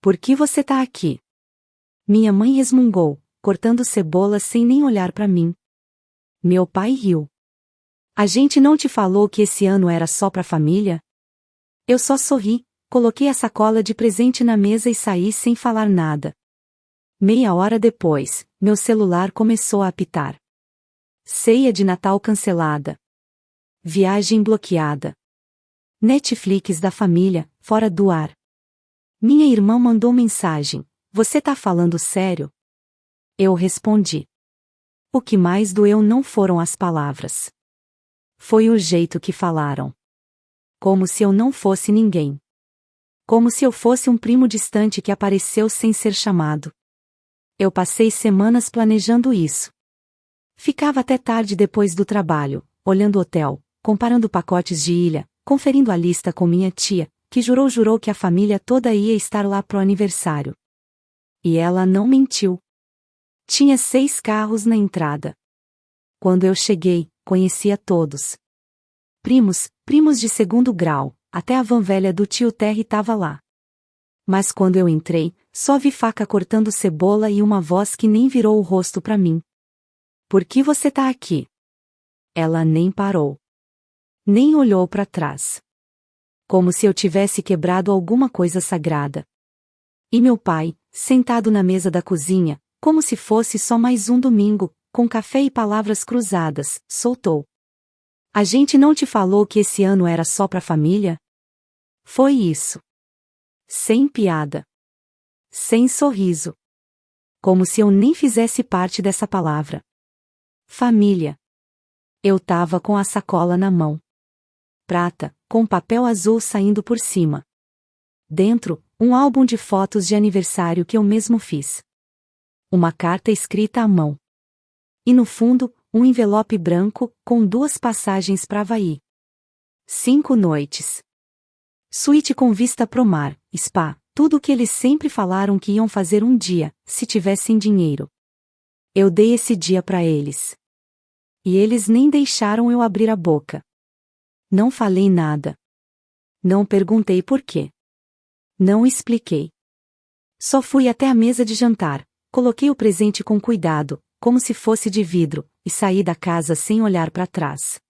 Por que você tá aqui? Minha mãe resmungou, cortando cebola sem nem olhar para mim. Meu pai riu. A gente não te falou que esse ano era só pra família? Eu só sorri, coloquei a sacola de presente na mesa e saí sem falar nada. Meia hora depois, meu celular começou a apitar. Ceia de Natal cancelada. Viagem bloqueada. Netflix da família, fora do ar. Minha irmã mandou mensagem: você tá falando sério? Eu respondi. O que mais doeu não foram as palavras. Foi o jeito que falaram. Como se eu não fosse ninguém. Como se eu fosse um primo distante que apareceu sem ser chamado. Eu passei semanas planejando isso. Ficava até tarde depois do trabalho, olhando o hotel, comparando pacotes de ilha, conferindo a lista com minha tia, que jurou que a família toda ia estar lá pro aniversário. E ela não mentiu. Tinha 6 carros na entrada. Quando eu cheguei, conhecia todos. Primos de segundo grau, até a van velha do tio Terry tava lá. Mas quando eu entrei, só vi faca cortando cebola e uma voz que nem virou o rosto pra mim. Por que você tá aqui? Ela nem parou. Nem olhou pra trás. Como se eu tivesse quebrado alguma coisa sagrada. E meu pai, sentado na mesa da cozinha, como se fosse só mais um domingo, com café e palavras cruzadas, soltou. A gente não te falou que esse ano era só pra família? Foi isso. Sem piada. Sem sorriso. Como se eu nem fizesse parte dessa palavra. Família. Eu tava com a sacola na mão. Prata, com papel azul saindo por cima. Dentro, um álbum de fotos de aniversário que eu mesmo fiz. Uma carta escrita à mão. E no fundo, um envelope branco, com 2 passagens para Havaí. 5 noites. Suíte com vista pro mar, spa, tudo o que eles sempre falaram que iam fazer um dia, se tivessem dinheiro. Eu dei esse dia para eles. E eles nem deixaram eu abrir a boca. Não falei nada. Não perguntei por quê. Não expliquei. Só fui até a mesa de jantar, coloquei o presente com cuidado, como se fosse de vidro, e saí da casa sem olhar para trás.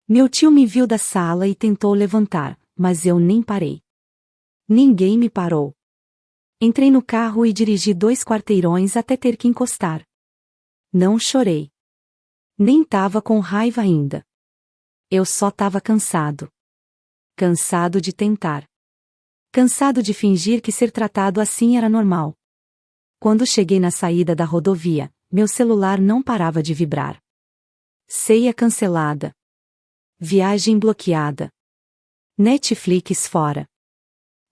Meu tio me viu da sala e tentou levantar, mas eu nem parei. Ninguém me parou. Entrei no carro e dirigi 2 quarteirões até ter que encostar. Não chorei. Nem tava com raiva ainda. Eu só tava cansado. Cansado de tentar. Cansado de fingir que ser tratado assim era normal. Quando cheguei na saída da rodovia, meu celular não parava de vibrar. Ceia cancelada. Viagem bloqueada. Netflix fora.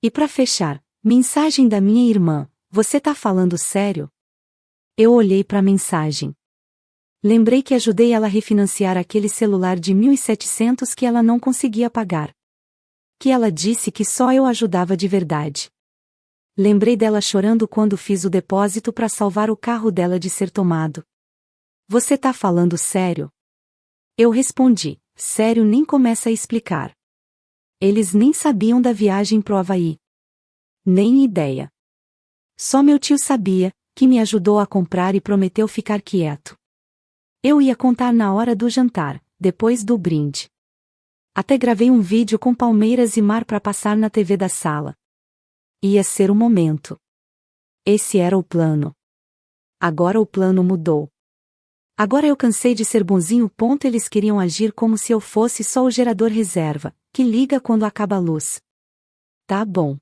E pra fechar, mensagem da minha irmã: você tá falando sério? Eu olhei pra mensagem. Lembrei que ajudei ela a refinanciar aquele celular de 1.700 que ela não conseguia pagar. Que ela disse que só eu ajudava de verdade. Lembrei dela chorando quando fiz o depósito para salvar o carro dela de ser tomado. Você tá falando sério? Eu respondi: sério, nem começa a explicar. Eles nem sabiam da viagem pro Havaí. Nem ideia. Só meu tio sabia, que me ajudou a comprar e prometeu ficar quieto. Eu ia contar na hora do jantar, depois do brinde. Até gravei um vídeo com palmeiras e mar para passar na TV da sala. Ia ser o momento. Esse era o plano. Agora o plano mudou. Agora eu cansei de ser bonzinho. Eles queriam agir como se eu fosse só o gerador reserva, que liga quando acaba a luz. Tá bom.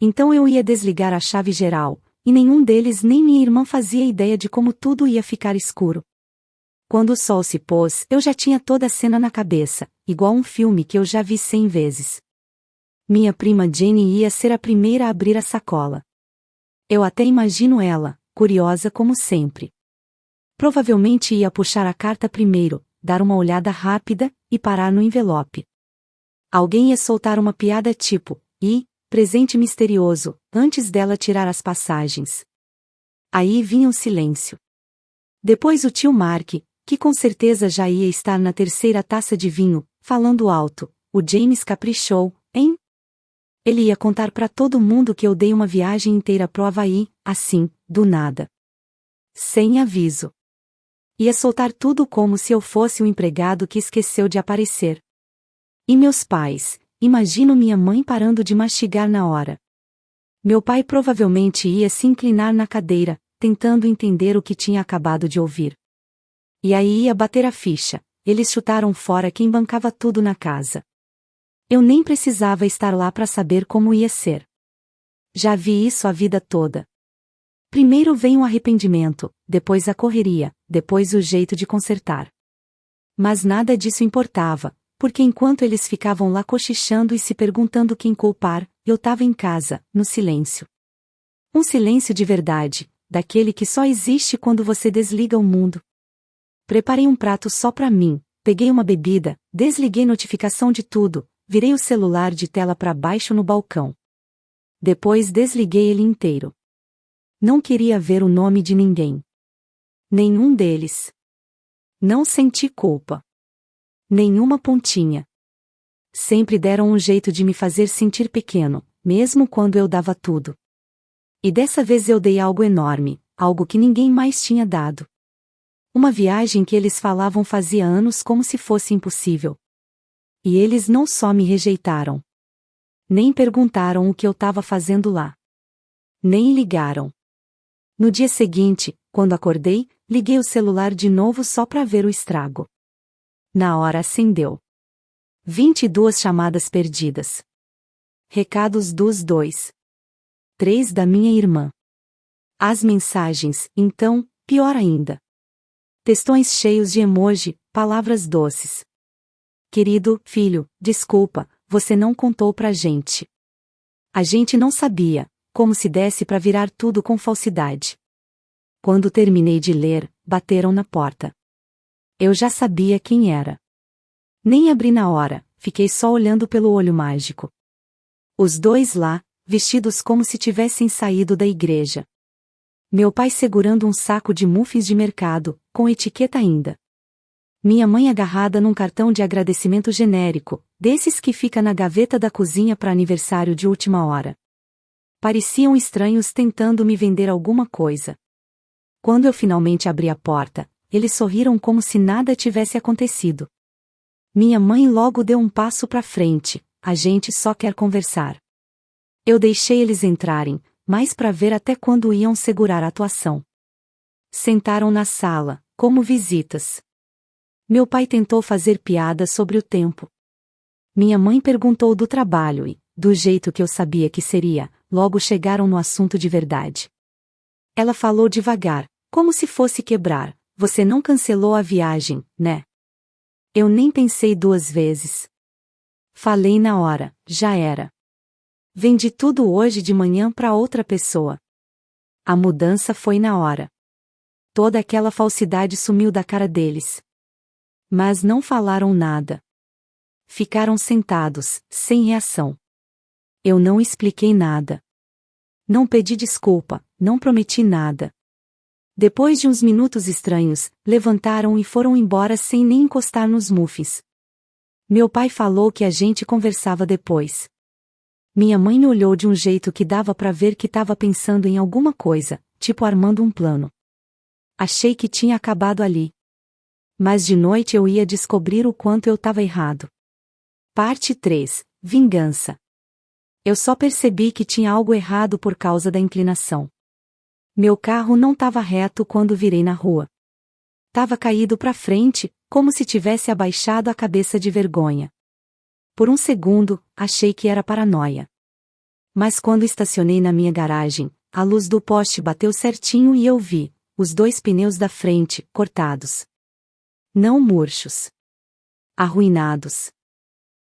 Então eu ia desligar a chave geral, e nenhum deles nem minha irmã fazia ideia de como tudo ia ficar escuro. Quando o sol se pôs, eu já tinha toda a cena na cabeça, igual um filme que eu já vi 100 vezes. Minha prima Jenny ia ser a primeira a abrir a sacola. Eu até imagino ela, curiosa como sempre. Provavelmente ia puxar a carta primeiro, dar uma olhada rápida, e parar no envelope. Alguém ia soltar uma piada tipo: presente misterioso, antes dela tirar as passagens. Aí vinha o silêncio. Depois o tio Mark, que com certeza já ia estar na 3ª taça de vinho, falando alto: o James caprichou, hein? Ele ia contar para todo mundo que eu dei uma viagem inteira pro Havaí, assim, do nada. Sem aviso. Ia soltar tudo como se eu fosse um empregado que esqueceu de aparecer. E meus pais, imagino minha mãe parando de mastigar na hora. Meu pai provavelmente ia se inclinar na cadeira, tentando entender o que tinha acabado de ouvir. E aí ia bater a ficha, eles chutaram fora quem bancava tudo na casa. Eu nem precisava estar lá para saber como ia ser. Já vi isso a vida toda. Primeiro vem o arrependimento, depois a correria, depois o jeito de consertar. Mas nada disso importava, porque enquanto eles ficavam lá cochichando e se perguntando quem culpar, eu estava em casa, no silêncio. Um silêncio de verdade, daquele que só existe quando você desliga o mundo. Preparei um prato só para mim, peguei uma bebida, desliguei notificação de tudo, virei o celular de tela para baixo no balcão. Depois desliguei ele inteiro. Não queria ver o nome de ninguém. Nenhum deles. Não senti culpa. Nenhuma pontinha. Sempre deram um jeito de me fazer sentir pequeno, mesmo quando eu dava tudo. E dessa vez eu dei algo enorme, algo que ninguém mais tinha dado. Uma viagem que eles falavam fazia anos como se fosse impossível. E eles não só me rejeitaram. Nem perguntaram o que eu estava fazendo lá. Nem ligaram. No dia seguinte, quando acordei, liguei o celular de novo só para ver o estrago. Na hora acendeu. 22 chamadas perdidas. Recados dos dois. 3 da minha irmã. As mensagens, então, pior ainda. Textões cheios de emoji, palavras doces. Querido filho, desculpa, você não contou pra gente. A gente não sabia. Como se desse para virar tudo com falsidade. Quando terminei de ler, bateram na porta. Eu já sabia quem era. Nem abri na hora, fiquei só olhando pelo olho mágico. Os dois lá, vestidos como se tivessem saído da igreja. Meu pai segurando um saco de muffins de mercado, com etiqueta ainda. Minha mãe agarrada num cartão de agradecimento genérico, desses que fica na gaveta da cozinha para aniversário de última hora. Pareciam estranhos tentando me vender alguma coisa. Quando eu finalmente abri a porta, eles sorriram como se nada tivesse acontecido. Minha mãe logo deu um passo para frente, a gente só quer conversar. Eu deixei eles entrarem, mas para ver até quando iam segurar a atuação. Sentaram na sala, como visitas. Meu pai tentou fazer piada sobre o tempo. Minha mãe perguntou do trabalho e, do jeito que eu sabia que seria, logo chegaram no assunto de verdade. Ela falou devagar, como se fosse quebrar. Você não cancelou a viagem, né? Eu nem pensei 2 vezes. Falei na hora, já era. Vendi tudo hoje de manhã para outra pessoa. A mudança foi na hora. Toda aquela falsidade sumiu da cara deles. Mas não falaram nada. Ficaram sentados, sem reação. Eu não expliquei nada. Não pedi desculpa, não prometi nada. Depois de uns minutos estranhos, levantaram e foram embora sem nem encostar nos muffins. Meu pai falou que a gente conversava depois. Minha mãe me olhou de um jeito que dava para ver que estava pensando em alguma coisa, tipo armando um plano. Achei que tinha acabado ali. Mas de noite eu ia descobrir o quanto eu estava errado. Parte 3. Vingança. Eu só percebi que tinha algo errado por causa da inclinação. Meu carro não estava reto quando virei na rua. Tava caído para frente, como se tivesse abaixado a cabeça de vergonha. Por um segundo, achei que era paranoia. Mas quando estacionei na minha garagem, a luz do poste bateu certinho e eu vi os 2 pneus da frente, cortados. Não murchos. Arruinados.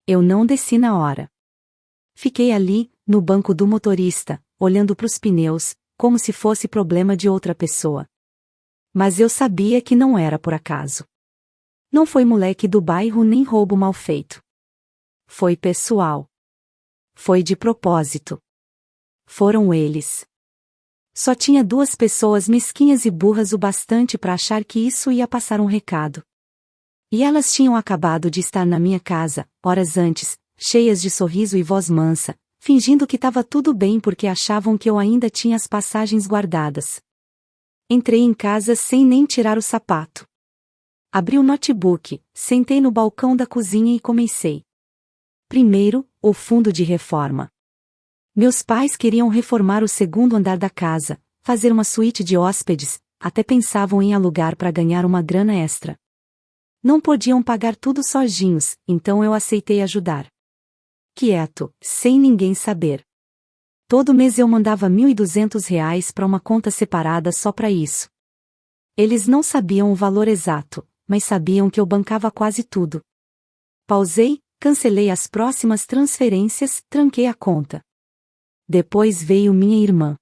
Eu não desci na hora. Fiquei ali, no banco do motorista, olhando pros pneus, como se fosse problema de outra pessoa. Mas eu sabia que não era por acaso. Não foi moleque do bairro nem roubo mal feito. Foi pessoal. Foi de propósito. Foram eles. Só tinha 2 pessoas mesquinhas e burras o bastante para achar que isso ia passar um recado. E elas tinham acabado de estar na minha casa, horas antes, cheias de sorriso e voz mansa, fingindo que estava tudo bem porque achavam que eu ainda tinha as passagens guardadas. Entrei em casa sem nem tirar o sapato. Abri o notebook, sentei no balcão da cozinha e comecei. Primeiro, o fundo de reforma. Meus pais queriam reformar o segundo andar da casa, fazer uma suíte de hóspedes, até pensavam em alugar para ganhar uma grana extra. Não podiam pagar tudo sozinhos, então eu aceitei ajudar. Quieto, sem ninguém saber. Todo mês eu mandava R$ 1.200 para uma conta separada só para isso. Eles não sabiam o valor exato, mas sabiam que eu bancava quase tudo. Pausei, cancelei as próximas transferências, tranquei a conta. Depois veio minha irmã.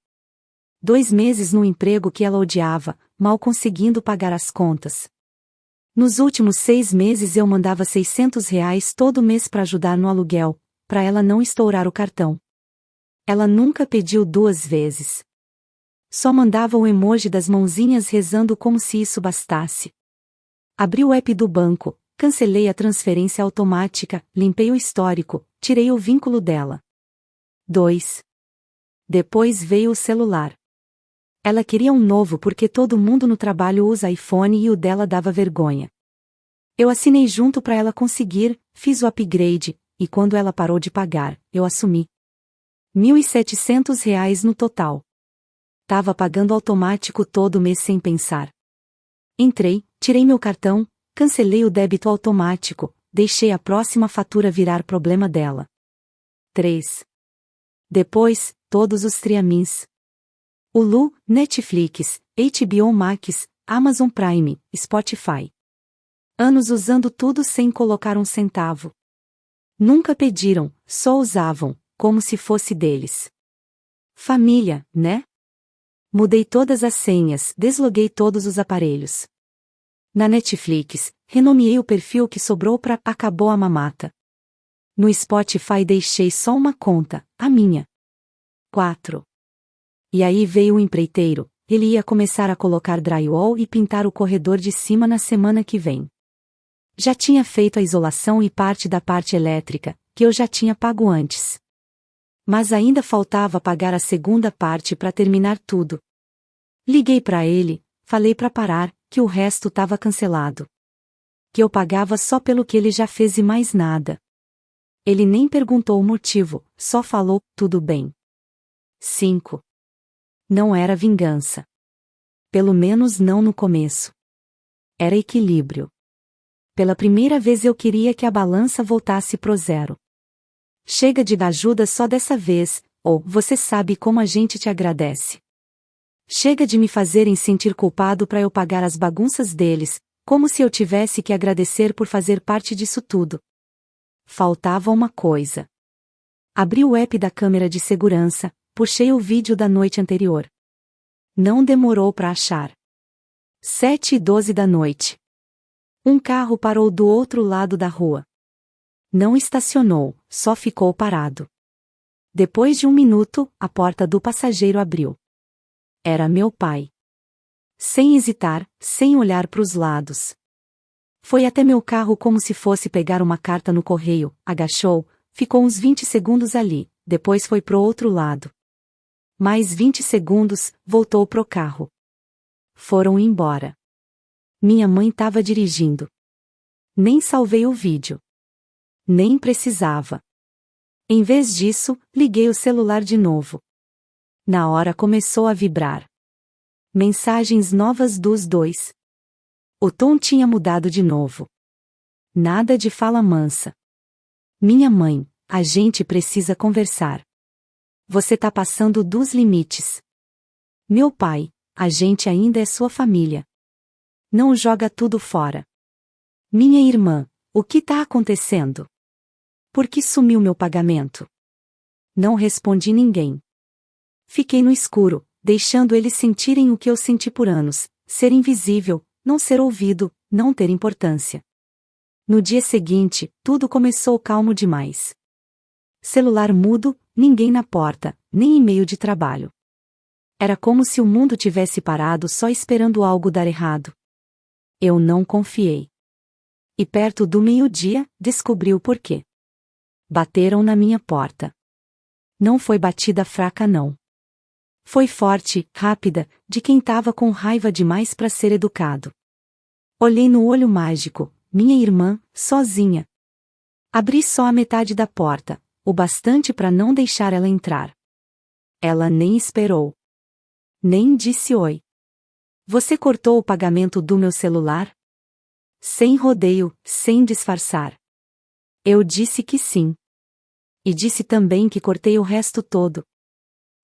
2 meses no emprego que ela odiava, mal conseguindo pagar as contas. Nos últimos 6 meses eu mandava R$ 600 todo mês para ajudar no aluguel, para ela não estourar o cartão. Ela nunca pediu 2 vezes. Só mandava o emoji das mãozinhas rezando como se isso bastasse. Abri o app do banco, cancelei a transferência automática, limpei o histórico, tirei o vínculo dela. 2. Depois veio o celular. Ela queria um novo porque todo mundo no trabalho usa iPhone e o dela dava vergonha. Eu assinei junto para ela conseguir, fiz o upgrade, e quando ela parou de pagar, eu assumi. R$ 1.700 no total. Tava pagando automático todo mês sem pensar. Entrei, tirei meu cartão, cancelei o débito automático, deixei a próxima fatura virar problema dela. 3. Depois, todos os streamings. Hulu, Netflix, HBO Max, Amazon Prime, Spotify. Anos usando tudo sem colocar um centavo. Nunca pediram, só usavam, como se fosse deles. Família, né? Mudei todas as senhas, desloguei todos os aparelhos. Na Netflix, renomeei o perfil que sobrou para Acabou a Mamata. No Spotify deixei só uma conta, a minha. 4. E aí veio o empreiteiro, ele ia começar a colocar drywall e pintar o corredor de cima na semana que vem. Já tinha feito a isolação e parte da parte elétrica, que eu já tinha pago antes. Mas ainda faltava pagar a segunda parte para terminar tudo. Liguei para ele, falei para parar, que o resto estava cancelado. Que eu pagava só pelo que ele já fez e mais nada. Ele nem perguntou o motivo, só falou, tudo bem. 5. Não era vingança. Pelo menos não no começo. Era equilíbrio. Pela primeira vez eu queria que a balança voltasse pro zero. Chega de dar ajuda só dessa vez, ou você sabe como a gente te agradece. Chega de me fazerem sentir culpado para eu pagar as bagunças deles, como se eu tivesse que agradecer por fazer parte disso tudo. Faltava uma coisa. Abri o app da câmera de segurança, puxei o vídeo da noite anterior. Não demorou para achar. 7h12 da noite. Um carro parou do outro lado da rua. Não estacionou, só ficou parado. Depois de 1 minuto, a porta do passageiro abriu. Era meu pai. Sem hesitar, sem olhar para os lados. Foi até meu carro como se fosse pegar uma carta no correio, agachou, ficou uns 20 segundos ali, depois foi pro outro lado. Mais 20 segundos, voltou pro carro. Foram embora. Minha mãe estava dirigindo. Nem salvei o vídeo. Nem precisava. Em vez disso, liguei o celular de novo. Na hora começou a vibrar. Mensagens novas dos dois. O tom tinha mudado de novo. Nada de fala mansa. Minha mãe, a gente precisa conversar. Você tá passando dos limites. Meu pai, a gente ainda é sua família. Não joga tudo fora. Minha irmã, o que tá acontecendo? Por que sumiu meu pagamento? Não respondi ninguém. Fiquei no escuro, deixando eles sentirem o que eu senti por anos, ser invisível, não ser ouvido, não ter importância. No dia seguinte, tudo começou calmo demais. Celular mudo, ninguém na porta, nem e-mail de trabalho. Era como se o mundo tivesse parado só esperando algo dar errado. Eu não confiei. E perto do meio-dia, descobri o porquê. Bateram na minha porta. Não foi batida fraca não. Foi forte, rápida, de quem tava com raiva demais para ser educado. Olhei no olho mágico, minha irmã, sozinha. Abri só a metade da porta, o bastante para não deixar ela entrar. Ela nem esperou. Nem disse oi. Você cortou o pagamento do meu celular? Sem rodeio, sem disfarçar. Eu disse que sim. E disse também que cortei o resto todo.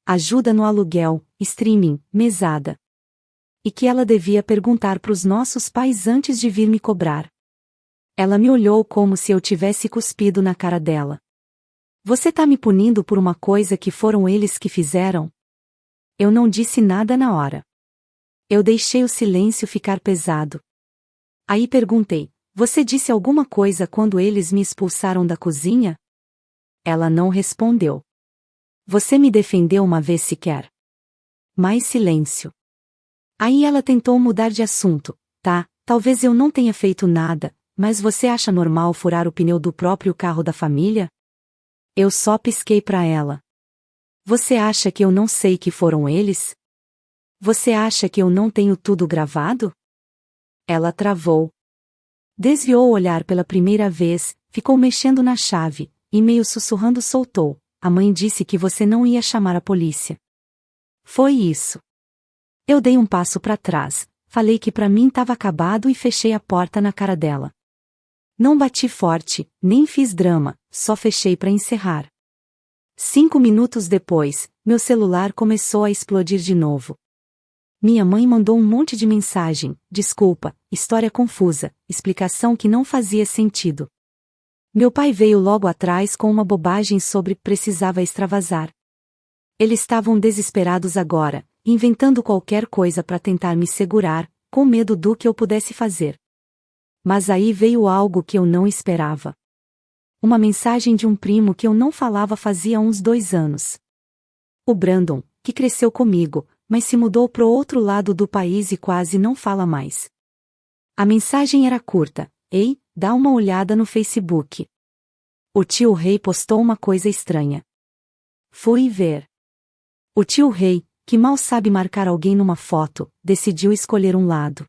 Ajuda no aluguel, streaming, mesada. E que ela devia perguntar pros nossos pais antes de vir me cobrar. Ela me olhou como se eu tivesse cuspido na cara dela. Você tá me punindo por uma coisa que foram eles que fizeram? Eu não disse nada na hora. Eu deixei o silêncio ficar pesado. Aí perguntei, você disse alguma coisa quando eles me expulsaram da cozinha? Ela não respondeu. Você me defendeu uma vez sequer? Mais silêncio. Aí ela tentou mudar de assunto. Tá, talvez eu não tenha feito nada, mas você acha normal furar o pneu do próprio carro da família? Eu só pisquei pra ela. Você acha que eu não sei que foram eles? Você acha que eu não tenho tudo gravado? Ela travou. Desviou o olhar pela primeira vez, ficou mexendo na chave, e meio sussurrando soltou. A mãe disse que você não ia chamar a polícia. Foi isso. Eu dei um passo para trás, falei que pra mim tava acabado e fechei a porta na cara dela. Não bati forte, nem fiz drama, só fechei para encerrar. 5 minutos depois, meu celular começou a explodir de novo. Minha mãe mandou um monte de mensagem, desculpa, história confusa, explicação que não fazia sentido. Meu pai veio logo atrás com uma bobagem sobre precisava extravasar. Eles estavam desesperados agora, inventando qualquer coisa para tentar me segurar, com medo do que eu pudesse fazer. Mas aí veio algo que eu não esperava. Uma mensagem de um primo que eu não falava fazia uns 2 anos. O Brandon, que cresceu comigo, mas se mudou pro outro lado do país e quase não fala mais. A mensagem era curta: ei, dá uma olhada no Facebook. O tio Rei postou uma coisa estranha. Fui ver. O tio Rei, que mal sabe marcar alguém numa foto, decidiu escolher um lado.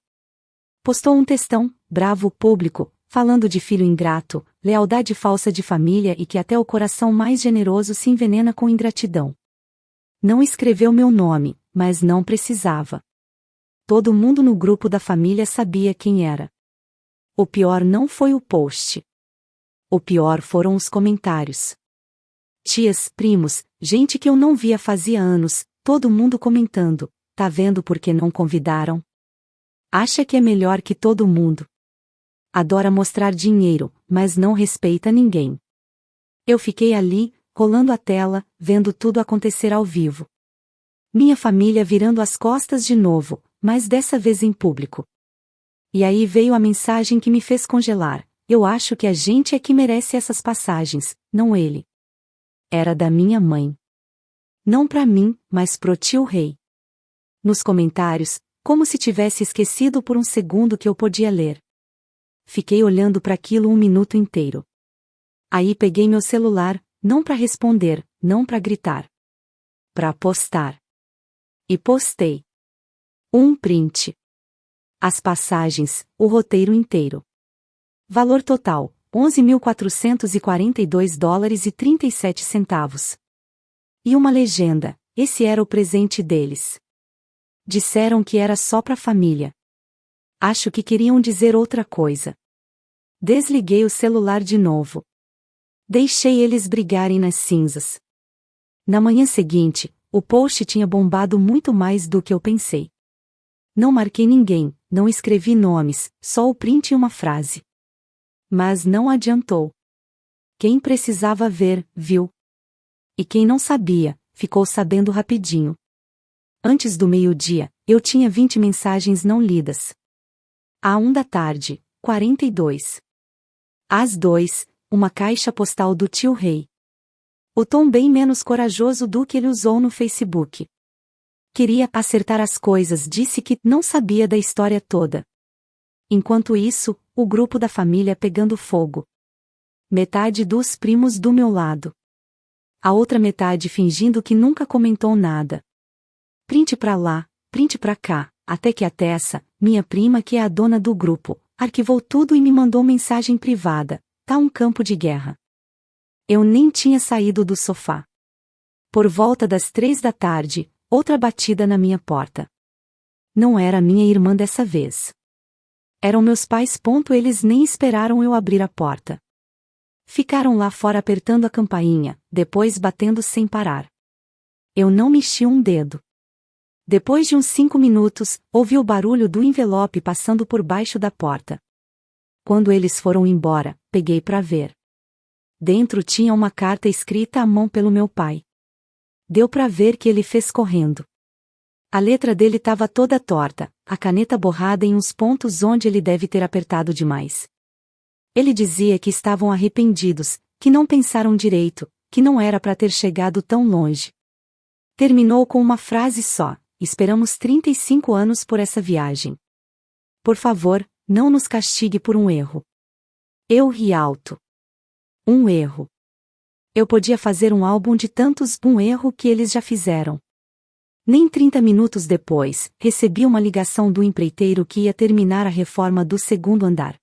Postou um textão, bravo, público, falando de filho ingrato, lealdade falsa de família e que até o coração mais generoso se envenena com ingratidão. Não escreveu meu nome, mas não precisava. Todo mundo no grupo da família sabia quem era. O pior não foi o post. O pior foram os comentários. Tias, primos, gente que eu não via fazia anos, todo mundo comentando, tá vendo por que não convidaram? Acha que é melhor que todo mundo. Adora mostrar dinheiro, mas não respeita ninguém. Eu fiquei ali, rolando a tela, vendo tudo acontecer ao vivo. Minha família virando as costas de novo, mas dessa vez em público. E aí veio a mensagem que me fez congelar: eu acho que a gente é que merece essas passagens, não ele. Era da minha mãe. Não pra mim, mas pro tio Rei. Nos comentários, como se tivesse esquecido por um segundo que eu podia ler. Fiquei olhando para aquilo 1 minuto inteiro. Aí peguei meu celular, não pra responder, não pra gritar. Pra postar. E postei. Um print. As passagens, o roteiro inteiro. Valor total, $11.442,37. E uma legenda: esse era o presente deles. Disseram que era só pra família. Acho que queriam dizer outra coisa. Desliguei o celular de novo. Deixei eles brigarem nas cinzas. Na manhã seguinte, o post tinha bombado muito mais do que eu pensei. Não marquei ninguém, não escrevi nomes, só o print e uma frase. Mas não adiantou. Quem precisava ver, viu. E quem não sabia, ficou sabendo rapidinho. Antes do meio-dia, eu tinha 20 mensagens não lidas. À 1 da tarde, 42. Às 2, uma caixa postal do tio Rei. O tom bem menos corajoso do que ele usou no Facebook. Queria acertar as coisas, disse que não sabia da história toda. Enquanto isso, o grupo da família pegando fogo. Metade dos primos do meu lado. A outra metade fingindo que nunca comentou nada. Print pra lá, print pra cá, até que a Tessa, minha prima que é a dona do grupo, arquivou tudo e me mandou mensagem privada: tá um campo de guerra. Eu nem tinha saído do sofá. Por volta das 3 da tarde, outra batida na minha porta. Não era minha irmã dessa vez. Eram meus pais. Eles nem esperaram eu abrir a porta. Ficaram lá fora apertando a campainha, depois batendo sem parar. Eu não mexi um dedo. Depois de uns 5 minutos, ouvi o barulho do envelope passando por baixo da porta. Quando eles foram embora, peguei pra ver. Dentro tinha uma carta escrita à mão pelo meu pai. Deu pra ver que ele fez correndo. A letra dele estava toda torta, a caneta borrada em uns pontos onde ele deve ter apertado demais. Ele dizia que estavam arrependidos, que não pensaram direito, que não era pra ter chegado tão longe. Terminou com uma frase só: esperamos 35 anos por essa viagem. Por favor, não nos castigue por um erro. Eu ri alto. Um erro. Eu podia fazer um álbum de tantos um erro que eles já fizeram. Nem 30 minutos depois, recebi uma ligação do empreiteiro que ia terminar a reforma do segundo andar.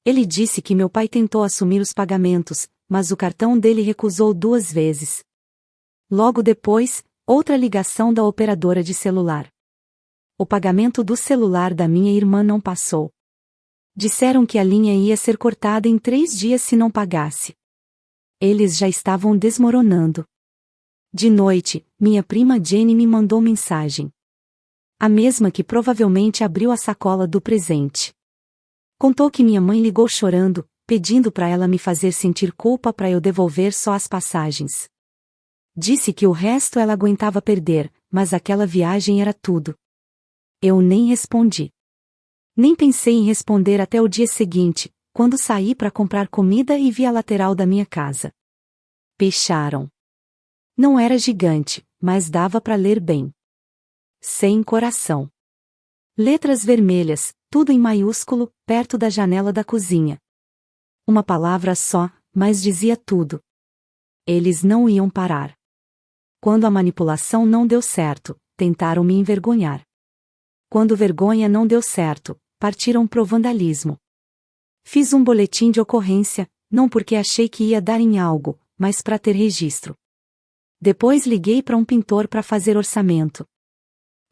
Ele disse que meu pai tentou assumir os pagamentos, mas o cartão dele recusou 2 vezes. Logo depois, outra ligação da operadora de celular. O pagamento do celular da minha irmã não passou. Disseram que a linha ia ser cortada em 3 dias se não pagasse. Eles já estavam desmoronando. De noite, minha prima Jenny me mandou mensagem. A mesma que provavelmente abriu a sacola do presente. Contou que minha mãe ligou chorando, pedindo para ela me fazer sentir culpa para eu devolver só as passagens. Disse que o resto ela aguentava perder, mas aquela viagem era tudo. Eu nem respondi. Nem pensei em responder até o dia seguinte, quando saí para comprar comida e vi a lateral da minha casa. Picharam. Não era gigante, mas dava para ler bem. Sem coração. Letras vermelhas, tudo em maiúsculo, perto da janela da cozinha. Uma palavra só, mas dizia tudo. Eles não iam parar. Quando a manipulação não deu certo, tentaram me envergonhar. Quando vergonha não deu certo, partiram pro vandalismo. Fiz um boletim de ocorrência, não porque achei que ia dar em algo, mas para ter registro. Depois liguei para um pintor para fazer orçamento.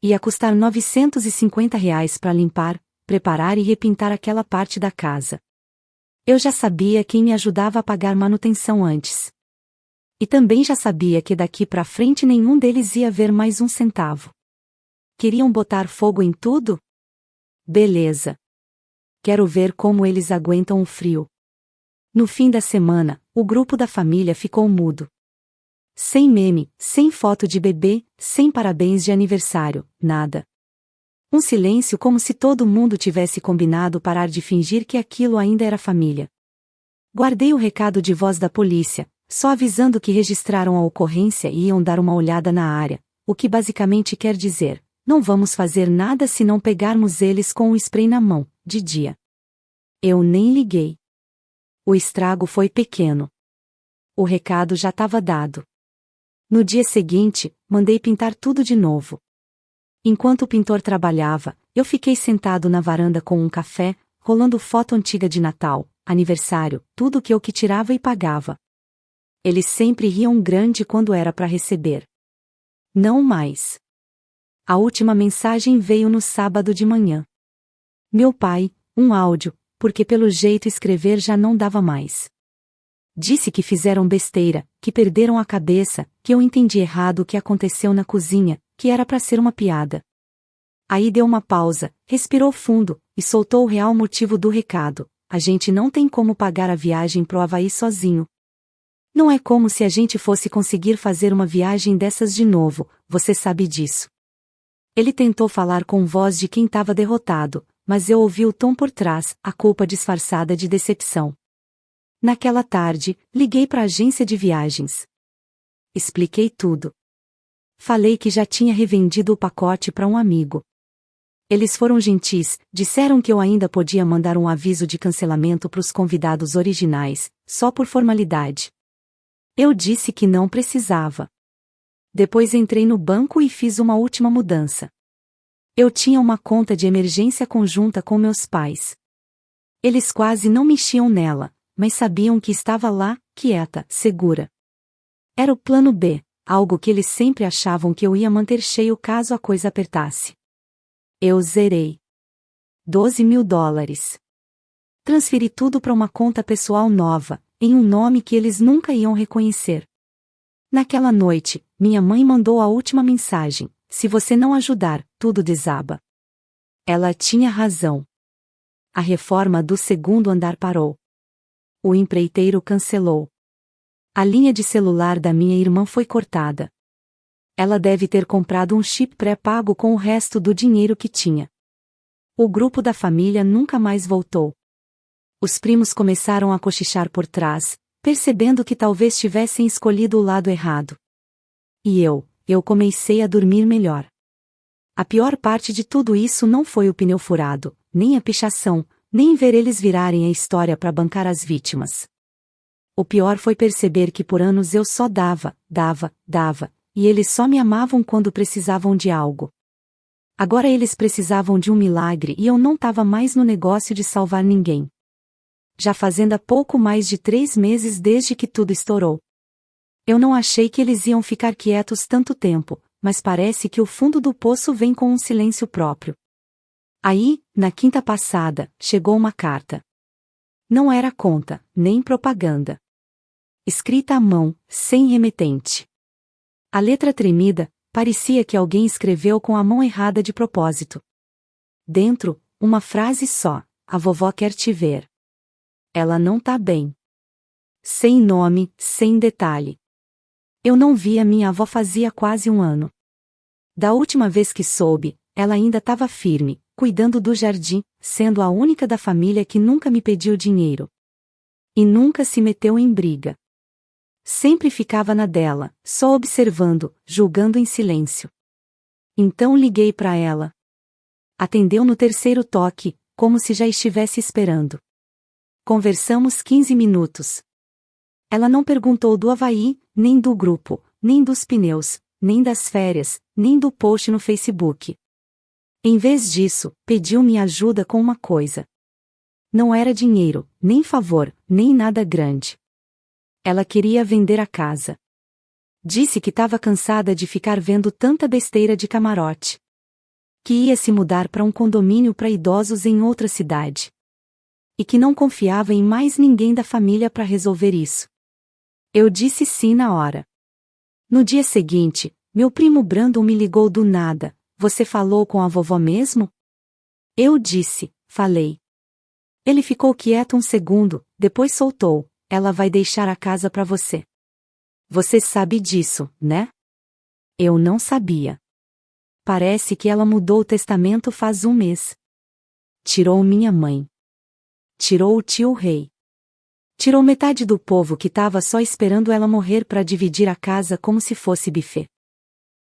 Ia custar R$ 950 para limpar, preparar e repintar aquela parte da casa. Eu já sabia quem me ajudava a pagar manutenção antes. E também já sabia que daqui para frente nenhum deles ia ver mais um centavo. Queriam botar fogo em tudo? Beleza. Quero ver como eles aguentam o frio. No fim da semana, o grupo da família ficou mudo. Sem meme, sem foto de bebê, sem parabéns de aniversário, nada. Um silêncio como se todo mundo tivesse combinado parar de fingir que aquilo ainda era família. Guardei o recado de voz da polícia, só avisando que registraram a ocorrência e iam dar uma olhada na área, o que basicamente quer dizer: não vamos fazer nada se não pegarmos eles com o spray na mão, de dia. Eu nem liguei. O estrago foi pequeno. O recado já estava dado. No dia seguinte, mandei pintar tudo de novo. Enquanto o pintor trabalhava, eu fiquei sentado na varanda com um café, rolando foto antiga de Natal, aniversário, tudo que eu que tirava e pagava. Eles sempre riam grande quando era para receber. Não mais. A última mensagem veio no sábado de manhã. Meu pai, um áudio, porque pelo jeito escrever já não dava mais. Disse que fizeram besteira, que perderam a cabeça, que eu entendi errado o que aconteceu na cozinha, que era para ser uma piada. Aí deu uma pausa, respirou fundo, e soltou o real motivo do recado: a gente não tem como pagar a viagem pro Havaí sozinho. Não é como se a gente fosse conseguir fazer uma viagem dessas de novo, você sabe disso. Ele tentou falar com voz de quem estava derrotado, mas eu ouvi o tom por trás, a culpa disfarçada de decepção. Naquela tarde, liguei para a agência de viagens. Expliquei tudo. Falei que já tinha revendido o pacote para um amigo. Eles foram gentis, disseram que eu ainda podia mandar um aviso de cancelamento para os convidados originais, só por formalidade. Eu disse que não precisava. Depois entrei no banco e fiz uma última mudança. Eu tinha uma conta de emergência conjunta com meus pais. Eles quase não mexiam nela, mas sabiam que estava lá, quieta, segura. Era o plano B, algo que eles sempre achavam que eu ia manter cheio caso a coisa apertasse. Eu zerei. $12.000. Transferi tudo para uma conta pessoal nova, em um nome que eles nunca iam reconhecer. Naquela noite, minha mãe mandou a última mensagem: se você não ajudar, tudo desaba. Ela tinha razão. A reforma do segundo andar parou. O empreiteiro cancelou. A linha de celular da minha irmã foi cortada. Ela deve ter comprado um chip pré-pago com o resto do dinheiro que tinha. O grupo da família nunca mais voltou. Os primos começaram a cochichar por trás, percebendo que talvez tivessem escolhido o lado errado. E eu comecei a dormir melhor. A pior parte de tudo isso não foi o pneu furado, nem a pichação, nem ver eles virarem a história para bancar as vítimas. O pior foi perceber que por anos eu só dava, e eles só me amavam quando precisavam de algo. Agora eles precisavam de um milagre e eu não estava mais no negócio de salvar ninguém. Já fazendo pouco mais de 3 meses desde que tudo estourou. Eu não achei que eles iam ficar quietos tanto tempo, mas parece que o fundo do poço vem com um silêncio próprio. Aí, na quinta passada, chegou uma carta. Não era conta, nem propaganda. Escrita à mão, sem remetente. A letra tremida, parecia que alguém escreveu com a mão errada de propósito. Dentro, uma frase só: a vovó quer te ver. Ela não tá bem. Sem nome, sem detalhe. Eu não via minha avó fazia quase 1 ano. Da última vez que soube, ela ainda estava firme, cuidando do jardim, sendo a única da família que nunca me pediu dinheiro. E nunca se meteu em briga. Sempre ficava na dela, só observando, julgando em silêncio. Então liguei para ela. Atendeu no 3º toque, como se já estivesse esperando. Conversamos 15 minutos. Ela não perguntou do Havaí, nem do grupo, nem dos pneus, nem das férias, nem do post no Facebook. Em vez disso, pediu-me ajuda com uma coisa. Não era dinheiro, nem favor, nem nada grande. Ela queria vender a casa. Disse que estava cansada de ficar vendo tanta besteira de camarote. Que ia se mudar para um condomínio para idosos em outra cidade. E que não confiava em mais ninguém da família para resolver isso. Eu disse sim na hora. No dia seguinte, meu primo Brandon me ligou do nada. Você falou com a vovó mesmo? Eu disse, falei. Ele ficou quieto um segundo, depois soltou: ela vai deixar a casa para você. Você sabe disso, né? Eu não sabia. Parece que ela mudou o testamento faz 1 mês. Tirou minha mãe. Tirou o tio Rei. Tirou metade do povo que estava só esperando ela morrer para dividir a casa como se fosse buffet.